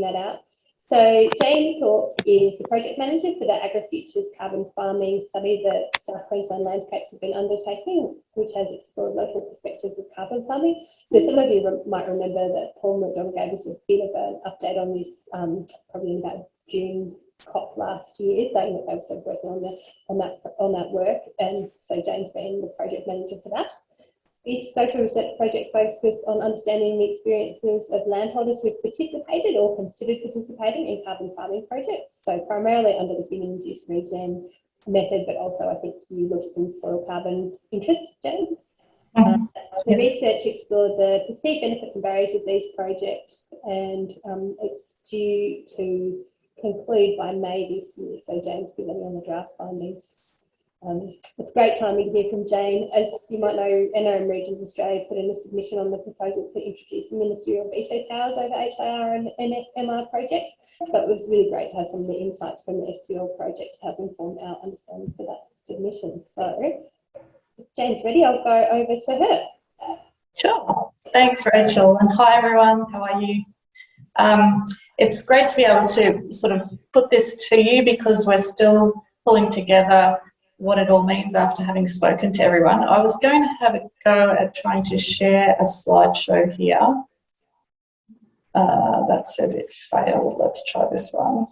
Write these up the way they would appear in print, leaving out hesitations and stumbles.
that out. So Jayne Thorpe is the project manager for the Agrifutures carbon farming study that South Queensland Landscapes have been undertaking, which has explored local perspectives of carbon farming. So some of you might remember that Paul McDonald gave us a bit of an update on this probably in about June COP last year, saying that they were sort of working on that work, and so Jayne's been the project manager for that. This social research project focused on understanding the experiences of landholders who've participated or considered participating in carbon farming projects. So primarily under the Human Induced Regeneration method, but also I think you looked at some soil carbon interests, Jayne. The research explored the perceived benefits and barriers of these projects, and it's due to conclude by May this year. So Jayne's presenting on the draft findings. It's great timing to hear from Jayne. As you might know, NRM Regions Australia put in a submission on the proposal to introduce ministerial veto powers over HIR and NFMR projects. So it was really great to have some of the insights from the SQL project to help inform our understanding for that submission. So if Jayne's ready, I'll go over to her. Sure. Thanks, Rachel. And hi, everyone. How are you? It's great to be able to sort of put this to you because we're still pulling together what it all means after having spoken to everyone. I was going to have a go at trying to share a slideshow here. That says it failed. Let's try this one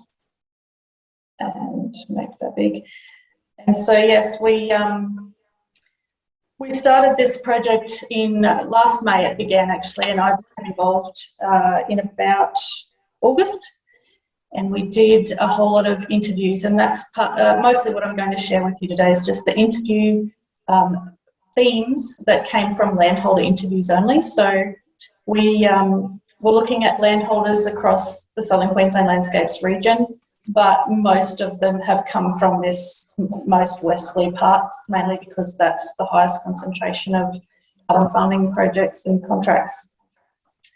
and make that big. And so, yes, we started this project in last May. It began actually, and I became involved in about August. And we did a whole lot of interviews, and that's mostly what I'm going to share with you today is just the interview themes that came from landholder interviews only. So we were looking at landholders across the Southern Queensland Landscapes region, but most of them have come from this most westerly part, mainly because that's the highest concentration of carbon farming projects and contracts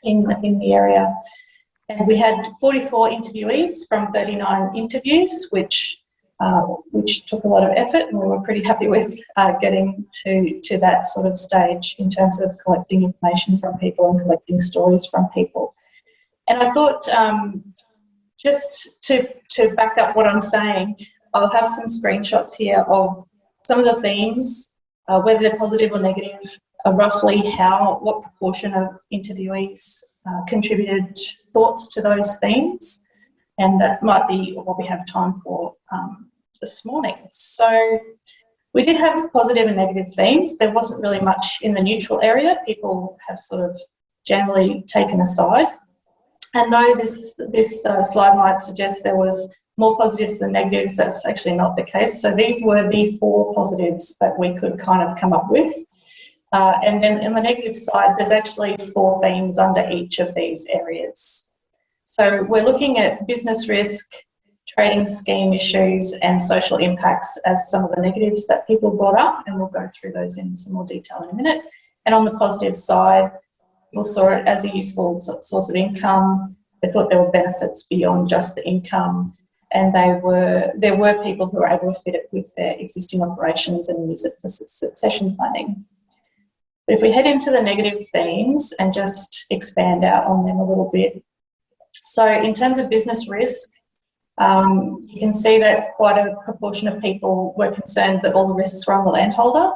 in the area. And we had 44 interviewees from 39 interviews, which took a lot of effort, and we were pretty happy with getting to that sort of stage in terms of collecting information from people and collecting stories from people. And I thought just to back up what I'm saying, I'll have some screenshots here of some of the themes, whether they're positive or negative, roughly what proportion of interviewees contributed thoughts to those themes, and that might be what we have time for this morning. So we did have positive and negative themes. There wasn't really much in the neutral area. People have sort of generally taken a side, and though this slide might suggest there was more positives than negatives, that's actually not the case. So these were the 4 positives that we could kind of come up with. And then on the negative side, there's actually 4 themes under each of these areas. So we're looking at business risk, trading scheme issues, and social impacts as some of the negatives that people brought up, and we'll go through those in some more detail in a minute. And on the positive side, we saw it as a useful source of income. They thought there were benefits beyond just the income, and there were people who were able to fit it with their existing operations and use it for succession planning. But if we head into the negative themes and just expand out on them a little bit. So in terms of business risk, you can see that quite a proportion of people were concerned that all the risks were on the landholder.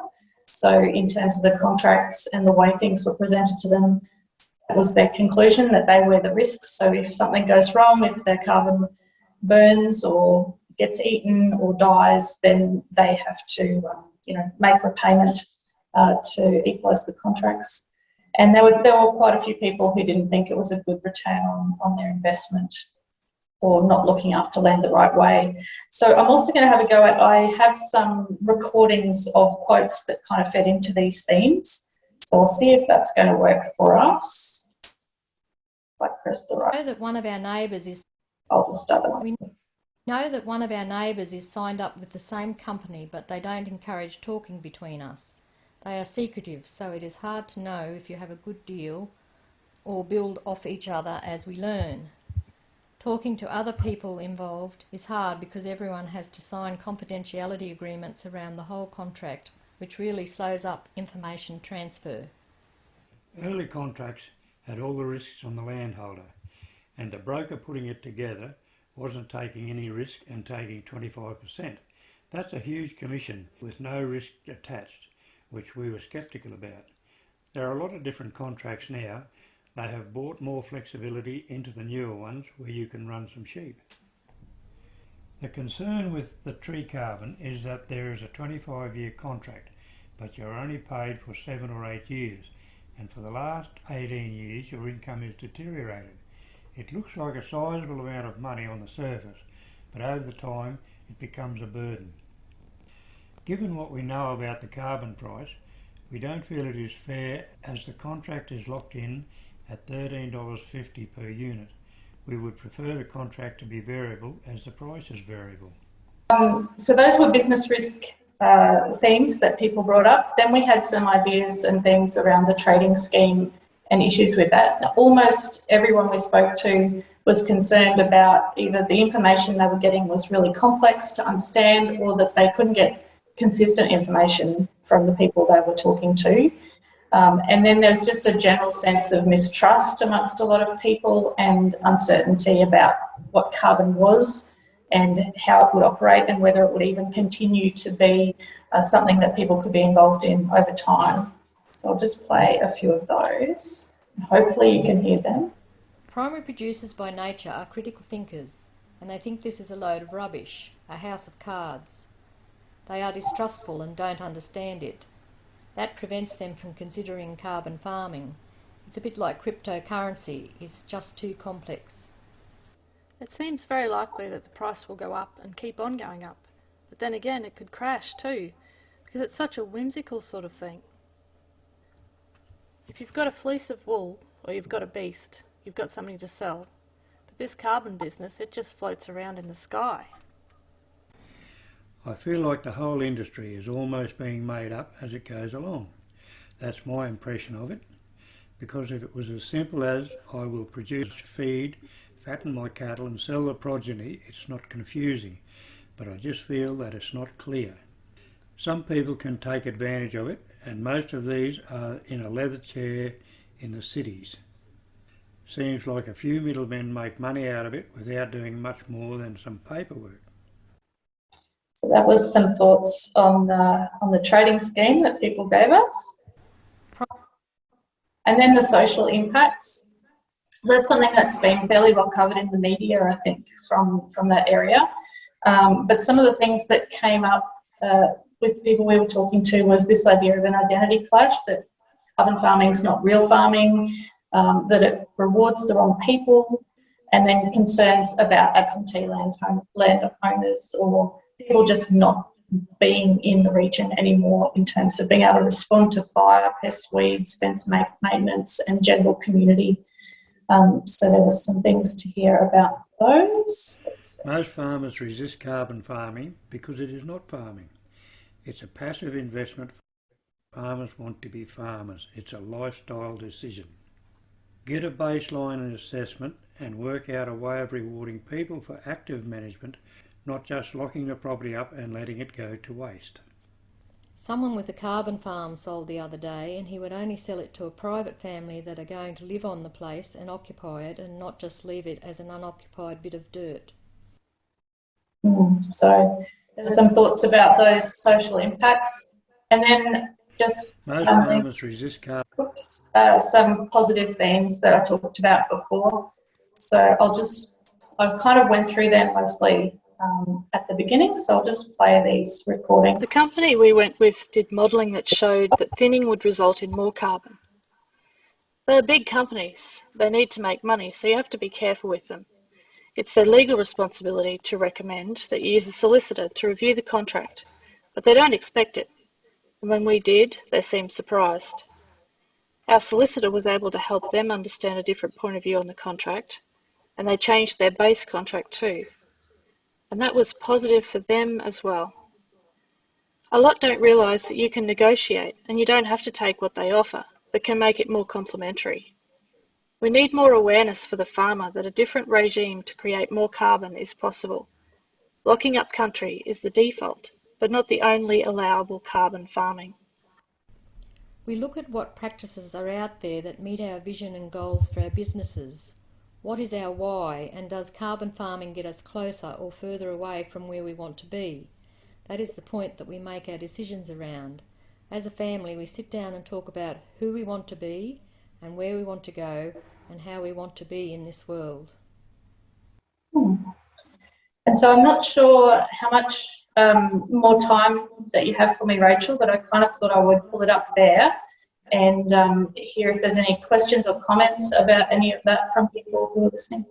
So in terms of the contracts and the way things were presented to them, that was their conclusion, that they were the risks. So if something goes wrong, if their carbon burns or gets eaten or dies, then they have to make repayment to equalise the contracts. And there were quite a few people who didn't think it was a good return on their investment or not looking after land the right way. So I'm also going to have a go at, I have some recordings of quotes that kind of fed into these themes. So I'll see if that's going to work for us. If I press the right. We know that one of our neighbours is. I'll just start that one. We know that one of our neighbours is signed up with the same company, but they don't encourage talking between us. They are secretive, so it is hard to know if you have a good deal or build off each other as we learn. Talking to other people involved is hard because everyone has to sign confidentiality agreements around the whole contract, which really slows up information transfer. Early contracts had all the risks on the landholder, and the broker putting it together wasn't taking any risk and taking 25%. That's a huge commission with no risk attached, which we were sceptical about. There are a lot of different contracts now. They have brought more flexibility into the newer ones where you can run some sheep. The concern with the tree carbon is that there is a 25-year contract, but you're only paid for 7 or 8 years, and for the last 18 years your income is deteriorated. It looks like a sizable amount of money on the surface, but over the time it becomes a burden. Given what we know about the carbon price, we don't feel it is fair as the contract is locked in at $13.50 per unit. We would prefer the contract to be variable as the price is variable. So those were business risk themes that people brought up. Then we had some ideas and things around the trading scheme and issues with that. Now, almost everyone we spoke to was concerned about either the information they were getting was really complex to understand or that they couldn't get consistent information from the people they were talking to. And then there's just a general sense of mistrust amongst a lot of people and uncertainty about what carbon was and how it would operate and whether it would even continue to be something that people could be involved in over time. So I'll just play a few of those. Hopefully you can hear them. Primary producers by nature are critical thinkers, and they think this is a load of rubbish, a house of cards. They are distrustful and don't understand it. That prevents them from considering carbon farming. It's a bit like cryptocurrency, it's just too complex. It seems very likely that the price will go up and keep on going up, but then again it could crash too, because it's such a whimsical sort of thing. If you've got a fleece of wool or you've got a beast, you've got something to sell. But this carbon business, it just floats around in the sky. I feel like the whole industry is almost being made up as it goes along. That's my impression of it, because if it was as simple as I will produce feed, fatten my cattle and sell the progeny, it's not confusing, but I just feel that it's not clear. Some people can take advantage of it, and most of these are in a leather chair in the cities. Seems like a few middlemen make money out of it without doing much more than some paperwork. So that was some thoughts on the trading scheme that people gave us. And then the social impacts. So that's something that's been fairly well covered in the media, I think, from that area. But some of the things that came up with people we were talking to was this idea of an identity clash, that carbon farming is not real farming, that it rewards the wrong people, and then concerns about absentee landowners or people just not being in the region anymore in terms of being able to respond to fire, pests, weeds, fence maintenance and general community. So there were some things to hear about those. Most farmers resist carbon farming because it is not farming. It's a passive investment. Farmers want to be farmers. It's a lifestyle decision. Get a baseline and assessment and work out a way of rewarding people for active management, not just locking the property up and letting it go to waste. Someone with a carbon farm sold the other day, and he would only sell it to a private family that are going to live on the place and occupy it, and not just leave it as an unoccupied bit of dirt. So there's some thoughts about those social impacts. And then just most farmers resist carbon. Some positive themes that I talked about before. So I kind of went through them mostly at the beginning, so I'll just play these recordings. The company we went with did modelling that showed that thinning would result in more carbon. They're big companies. They need to make money, so you have to be careful with them. It's their legal responsibility to recommend that you use a solicitor to review the contract, but they don't expect it. And when we did, they seemed surprised. Our solicitor was able to help them understand a different point of view on the contract, and they changed their base contract too. And that was positive for them as well. A lot don't realise that you can negotiate and you don't have to take what they offer, but can make it more complementary. We need more awareness for the farmer that a different regime to create more carbon is possible. Locking up country is the default, but not the only allowable carbon farming. We look at what practices are out there that meet our vision and goals for our businesses. What is our why, and does carbon farming get us closer or further away from where we want to be? That is the point that we make our decisions around. As a family, we sit down and talk about who we want to be and where we want to go and how we want to be in this world. And so I'm not sure how much more time that you have for me, Rachel, but I kind of thought I would pull it up there and hear if there's any questions or comments about any of that from people who are listening.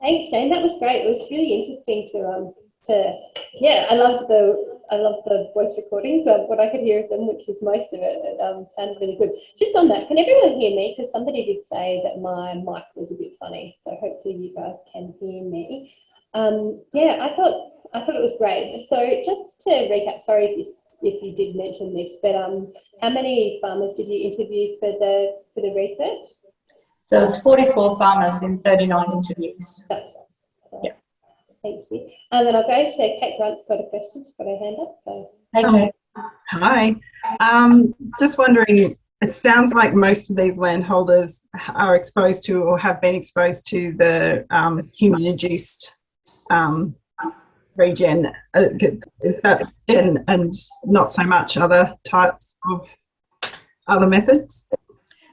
Thanks, Jane. That was great. It was really interesting to I loved the voice recordings of what I could hear of them, which was most of it. It sounded really good. Just on that, can everyone hear me? Because somebody did say that my mic was a bit funny, so hopefully you guys can hear me. I thought it was great. So just to recap, sorry if you did mention this, but how many farmers did you interview for the research? So it was 44 farmers in 39 interviews. Yeah. Thank you. And then I'll go to say Kate Grant's got a question. She's got her hand up. So. Okay. Hi. Just wondering, it sounds like most of these landholders are exposed to or have been exposed to the human induced regen. That's and not so much other types of other methods.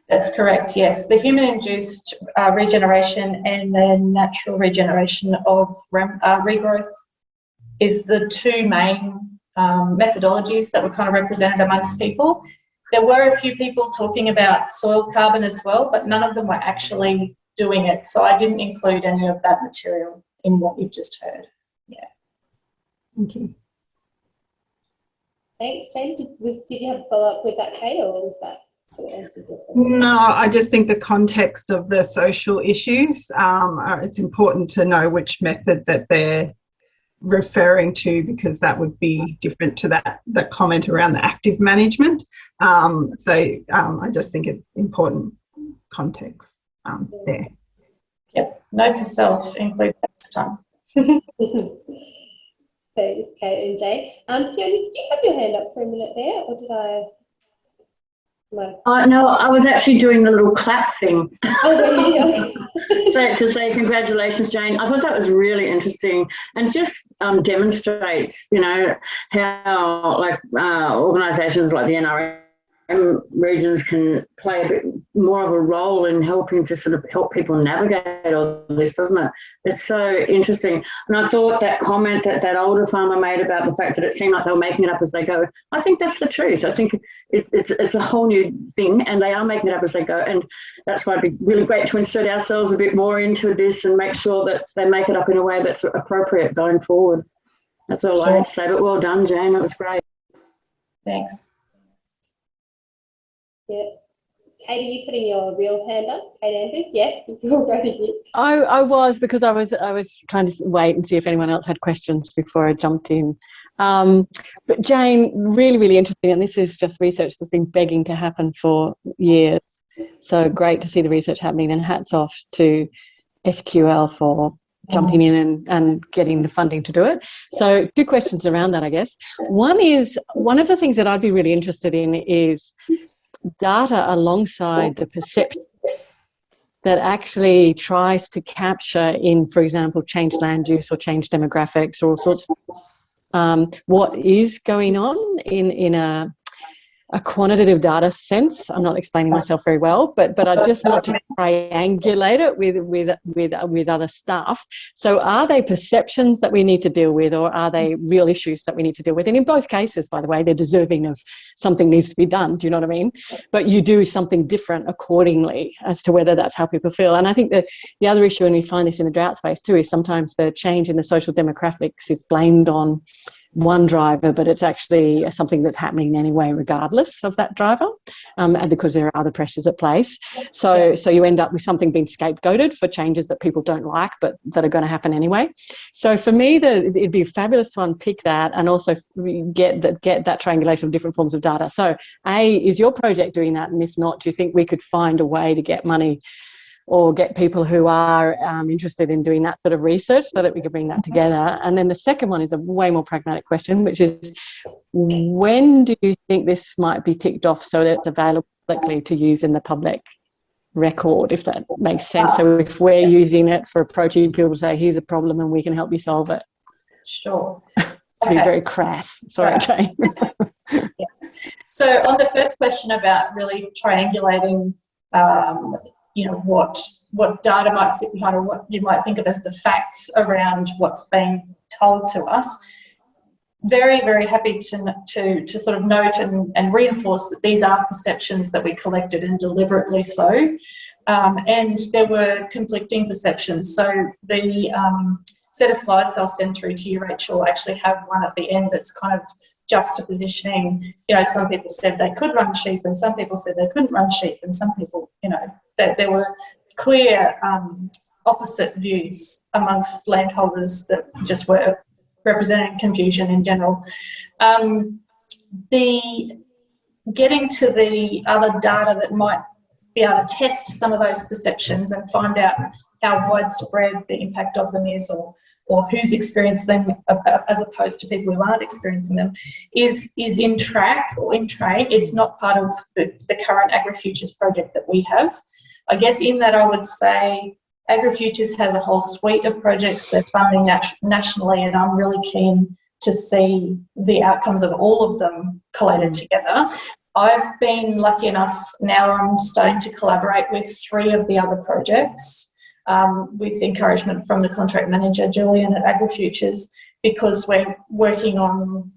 That's correct, yes. The human-induced regeneration and the natural regeneration of regrowth is the two main methodologies that were kind of represented amongst people. There were a few people talking about soil carbon as well, but none of them were actually doing it. So I didn't include any of that material in what you've just heard. Yeah. Thank you. Thanks, Jane. Did you have a follow-up with that, Kate, or was that? No, I just think the context of the social issues, it's important to know which method that they're referring to, because that would be different to that comment around the active management. I just think it's important context there. Yep, note to self, include that next time. Thanks, Kate and Jane. Fiona, did you have your hand up for a minute there, or did I? No. No, I was actually doing the little clap thing. Oh, So to say congratulations, Jane. I thought that was really interesting and just demonstrates, how organisations like the NRM regions can play a bit more of a role in helping to sort of help people navigate all this, doesn't it? It's so interesting. And I thought that comment that older farmer made about the fact that it seemed like they were making it up as they go, I think that's the truth. I think it's a whole new thing, and they are making it up as they go. And that's why it'd be really great to insert ourselves a bit more into this and make sure that they make it up in a way that's appropriate going forward. That's all I have to say. But well done, Jane. That was great. Thanks. Yeah. Kate, are you putting your real hand up? Kate Andrews? Yes, you're ready. I was, because I was trying to wait and see if anyone else had questions before I jumped in. But Jane, really, really interesting, and this is just research that's been begging to happen for years. So great to see the research happening, and hats off to SQL for jumping in and getting the funding to do it. So two questions around that, I guess. One of the things that I'd be really interested in is data alongside the perception that actually tries to capture in, for example, changed land use or changed demographics or all sorts of what is going on in a quantitative data sense. I'm not explaining myself very well, but I just want to triangulate it with other stuff. So are they perceptions that we need to deal with, or are they real issues that we need to deal with? And in both cases, by the way, they're deserving of something needs to be done. Do you know what I mean? But you do something different accordingly as to whether that's how people feel. And I think that the other issue, and we find this in the drought space too, is sometimes the change in the social demographics is blamed on one driver, but it's actually something that's happening anyway, regardless of that driver, and because there are other pressures at place. So you end up with something being scapegoated for changes that people don't like, but that are going to happen anyway. So for me, it'd be fabulous to unpick that and also get that triangulation of different forms of data. So is your project doing that? And if not, do you think we could find a way to get money or get people who are interested in doing that sort of research so that we could bring that together? And then the second one is a way more pragmatic question, which is, when do you think this might be ticked off so that it's available publicly to use in the public record, if that makes sense. So if we're using it for approaching people to say, here's a problem and we can help you solve it. Sure. To be very crass. Sorry, Jayne. Yeah. So on the first question about really triangulating, what data might sit behind, or what you might think of as the facts around what's being told to us, very, very happy to sort of note and reinforce that these are perceptions that we collected, and deliberately so. And there were conflicting perceptions. So the set of slides I'll send through to you, Rachel, actually have one at the end that's kind of juxtapositioning, some people said they could run sheep and some people said they couldn't run sheep, and some people, that there were clear opposite views amongst landholders that just were representing confusion in general. The getting to the other data that might be able to test some of those perceptions and find out how widespread the impact of them is, or who's experienced them as opposed to people who aren't experiencing them, is in track or in train. It's not part of the current Agrifutures project that we have. I guess in that I would say Agrifutures has a whole suite of projects they're funding nationally, and I'm really keen to see the outcomes of all of them collated together. I've been lucky enough, now I'm starting to collaborate with 3 of the other projects, with encouragement from the contract manager, Julian, at Agrifutures, because we're working on,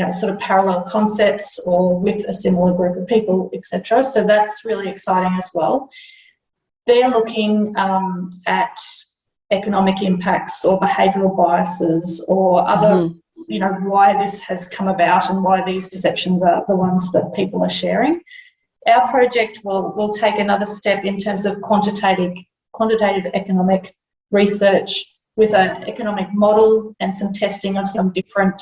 sort of parallel concepts or with a similar group of people, etc. So that's really exciting as well. They're looking at economic impacts or behavioural biases or other, why this has come about and why these perceptions are the ones that people are sharing. Our project will take another step in terms of quantitative economic research with an economic model and some testing of some different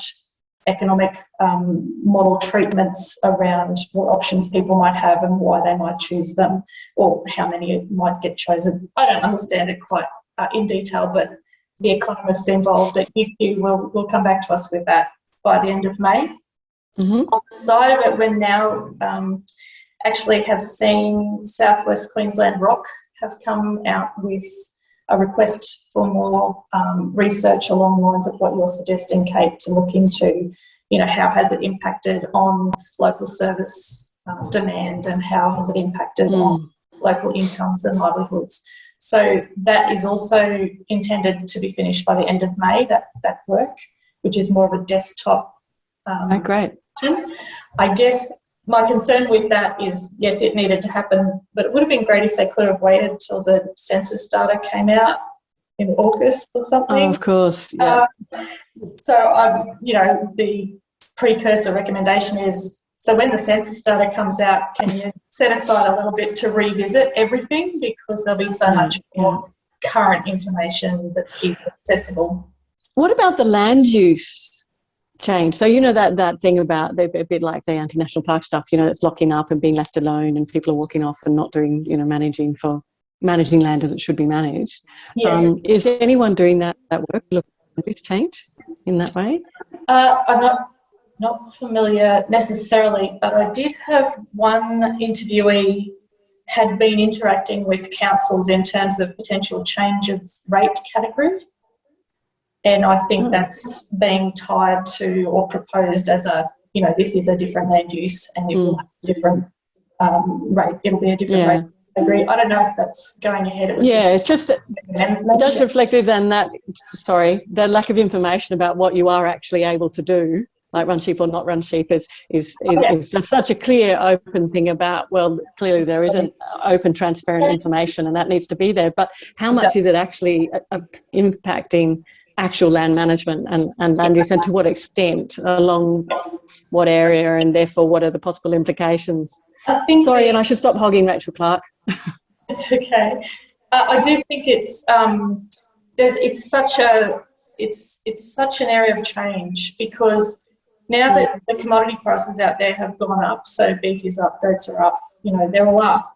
economic model treatments around what options people might have and why they might choose them, or how many might get chosen. I don't understand it quite in detail, but the economists involved at UQ will come back to us with that by the end of May. On the side of it, we're now actually have seen Southwest Queensland Rock have come out with a request for more research along the lines of what you're suggesting, Kate, to look into, how has it impacted on local service demand, and how has it impacted on local incomes and livelihoods. So that is also intended to be finished by the end of May, that work, which is more of a desktop. Great. I guess my concern with that is, yes, it needed to happen, but it would have been great if they could have waited till the census data came out in August or something. Oh, of course, yeah. So, the precursor recommendation is, so when the census data comes out, can you set aside a little bit to revisit everything, because there'll be so much more current information that's easily accessible. What about the land use change? So that thing about a bit like the anti-national park stuff, it's locking up and being left alone, and people are walking off and not doing, managing land as it should be managed. Yes. Is anyone doing that work? Look, this change in that way? I'm not familiar necessarily, but I did have one interviewee had been interacting with councils in terms of potential change of rate category. And I think that's being tied to or proposed as this is a different land use and it will have a different rate. It'll be a different rate category. I don't know if that's going ahead. It's just that that's reflected in that lack of information about what you are actually able to do, like run sheep or not run sheep, is just such a clear, open thing about, well, clearly there isn't open, transparent information, and that needs to be there. But how much is it actually impacting actual land management and land use, and to what extent, along what area, and therefore what are the possible implications? And I should stop hogging Rachel Clark. It's okay. I do think it's such an area of change, because now that the commodity prices out there have gone up, so beef is up, goats are up, they're all up.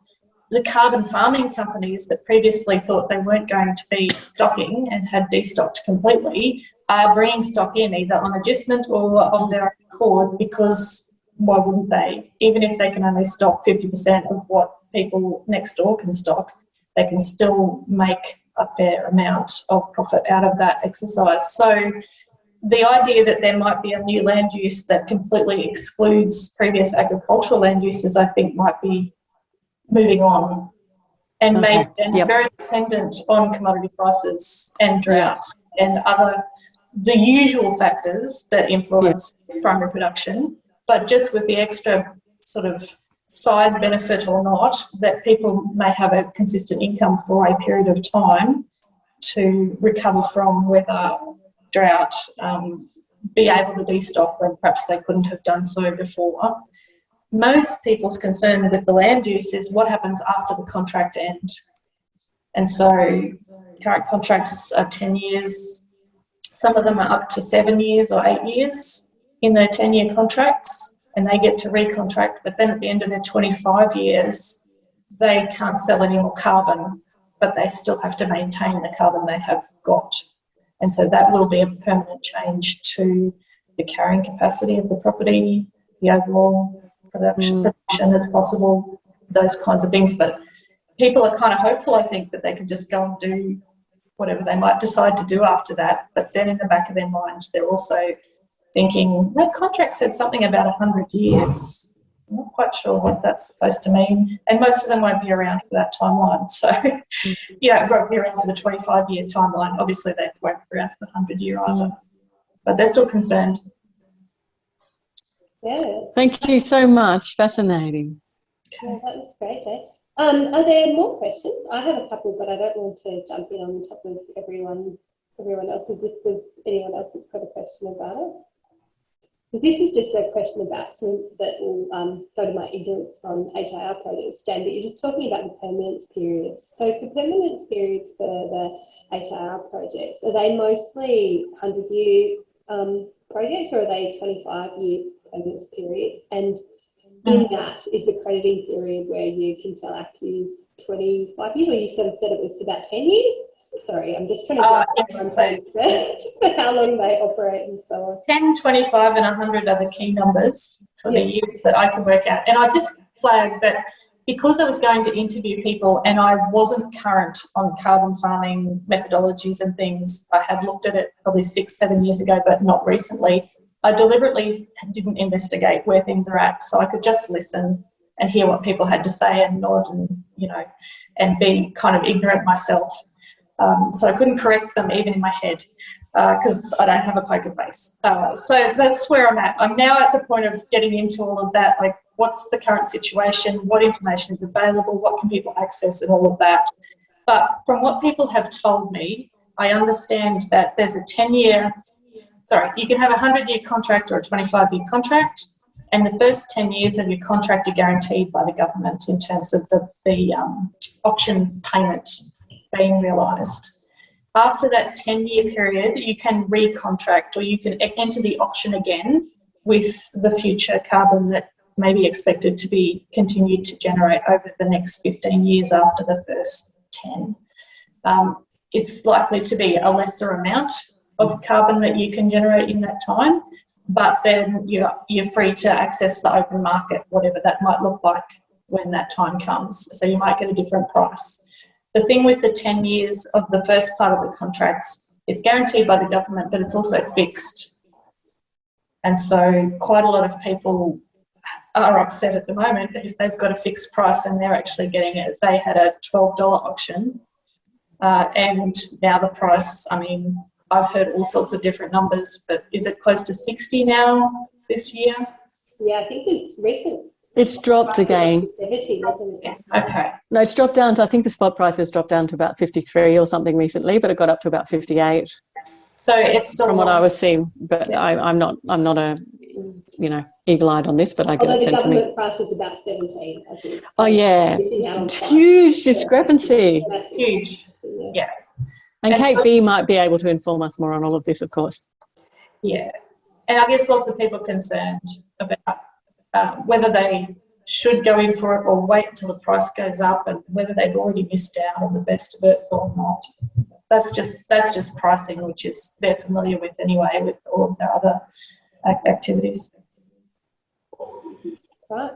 The carbon farming companies that previously thought they weren't going to be stocking and had destocked completely are bringing stock in either on adjustment or of their own accord, because why wouldn't they? Even if they can only stock 50% of what people next door can stock, they can still make a fair amount of profit out of that exercise. So the idea that there might be a new land use that completely excludes previous agricultural land uses, I think, might be moving on and very dependent on commodity prices and drought and other the usual factors that influence primary production, but just with the extra sort of side benefit or not that people may have a consistent income for a period of time to recover from weather, drought, be able to destock when perhaps they couldn't have done so before. Most people's concern with the land use is what happens after the contract end. And so current contracts are 10 years. Some of them are up to 7 years or 8 years in their 10-year contracts, and they get to recontract. But then at the end of their 25 years, they can't sell any more carbon, but they still have to maintain the carbon they have got. And so that will be a permanent change to the carrying capacity of the property, the overall production that's possible, those kinds of things. But people are kind of hopeful, I think, that they can just go and do whatever they might decide to do after that. But then in the back of their mind, they're also thinking, that contract said something about 100 years. I'm not quite sure what that's supposed to mean. And most of them won't be around for that timeline. So, it won't be around for the 25-year timeline. Obviously, they won't be around for the 100-year either. But they're still concerned. Yeah. Thank you so much. Fascinating. Yeah, that was great, Jay. Are there more questions? I have a couple, but I don't want to jump in on top of everyone else's. If there's anyone else that's got a question about it. Because this is just a question about some that will go to my ignorance on HIR projects, Jane, but you're just talking about the permanence periods. So for permanence periods for the HIR projects, are they mostly 100-year projects, or are they 25-year permanence periods? And in that is the crediting period where you can sell ACCUs 25 years, or you sort of said it was about 10 years? Sorry, I'm just trying to how long they operate and so on. 10, 25 and 100 are the key numbers for the years that I can work out. And I just flagged that because I was going to interview people and I wasn't current on carbon farming methodologies and things, I had looked at it probably 6-7 years ago, but not recently. I deliberately didn't investigate where things are at, so I could just listen and hear what people had to say and nod and, and be kind of ignorant myself. So I couldn't correct them even in my head because I don't have a poker face. So that's where I'm at. I'm now at the point of getting into all of that, like what's the current situation, what information is available, what can people access and all of that. But from what people have told me, I understand that there's you can have a 100-year contract or a 25-year contract, and the first 10 years of your contract are guaranteed by the government in terms of the auction payment being realised. After that 10-year period, you can recontract or you can enter the auction again with the future carbon that may be expected to be continued to generate over the next 15 years after the first 10. It's likely to be a lesser amount of carbon that you can generate in that time, but then you're free to access the open market, whatever that might look like when that time comes. So you might get a different price. The thing with the 10 years of the first part of the contracts, it's guaranteed by the government, but it's also fixed. And so quite a lot of people are upset at the moment if they've got a fixed price and they're actually getting it. They had a $12 auction and now the price, I've heard all sorts of different numbers, but is it close to 60 now this year? Yeah, I think it's recent. It's dropped again. 70, wasn't it? Okay. No, it's dropped down to, I think the spot price has dropped down to about 53 or something recently, but it got up to about 58. So it's still from what I was seeing, but yeah. I'm not a eagle-eyed on this, but I get it sent to me. Although the government price is about 17, I think. So oh yeah, huge discrepancy. Huge. Yeah. And Kate B might be able to inform us more on all of this, of course. Yeah, and I guess lots of people are concerned about whether they should go in for it or wait until the price goes up, and whether they've already missed out on the best of it or not. That's just pricing, which is they're familiar with anyway with all of their other activities. Right.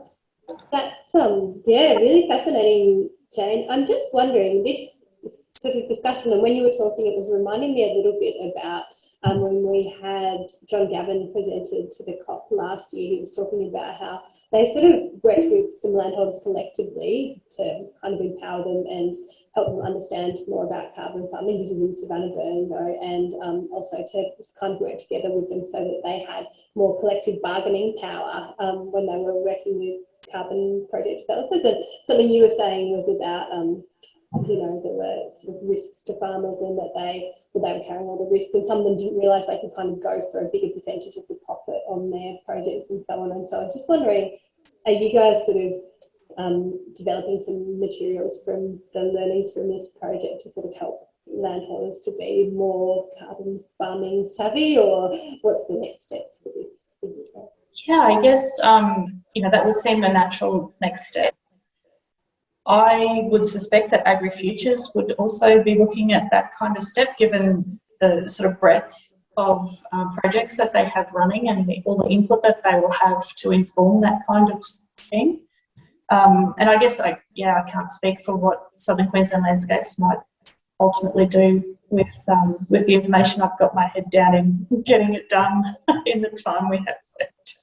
That's really fascinating, Jane. I'm just wondering, this sort of discussion, and when you were talking, it was reminding me a little bit about when we had John Gavin presented to the COP last year. He was talking about how they sort of worked with some landholders collectively to kind of empower them and help them understand more about carbon farming. This is in Savannah Burn though, and also to just kind of work together with them so that they had more collective bargaining power when they were working with carbon project developers. And something you were saying was about there were sort of risks to farmers and that they were carrying all the risk, and some of them didn't realise they could kind of go for a bigger percentage of the profit on their projects and so on. And so I was just wondering, are you guys sort of developing some materials from the learnings from this project to sort of help landholders to be more carbon farming savvy, or what's the next steps for this? Yeah, I guess, that would seem a natural next step. I would suspect that Agrifutures would also be looking at that kind of step, given the sort of breadth of projects that they have running and all the input that they will have to inform that kind of thing. And I guess, I can't speak for what Southern Queensland Landscapes might ultimately do with the information. I've got my head down in getting it done in the time we have left,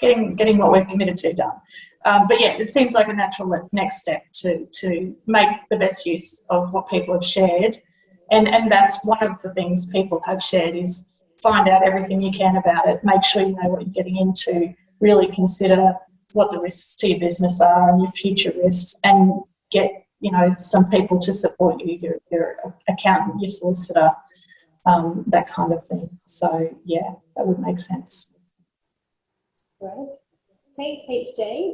getting what we've committed to done. But yeah, it seems like a natural next step to make the best use of what people have shared. And that's one of the things people have shared, is find out everything you can about it, make sure you know what you're getting into, really consider what the risks to your business are and your future risks, and get, some people to support you, your accountant, your solicitor, that kind of thing. So yeah, that would make sense. Right. Thanks heaps, Jane.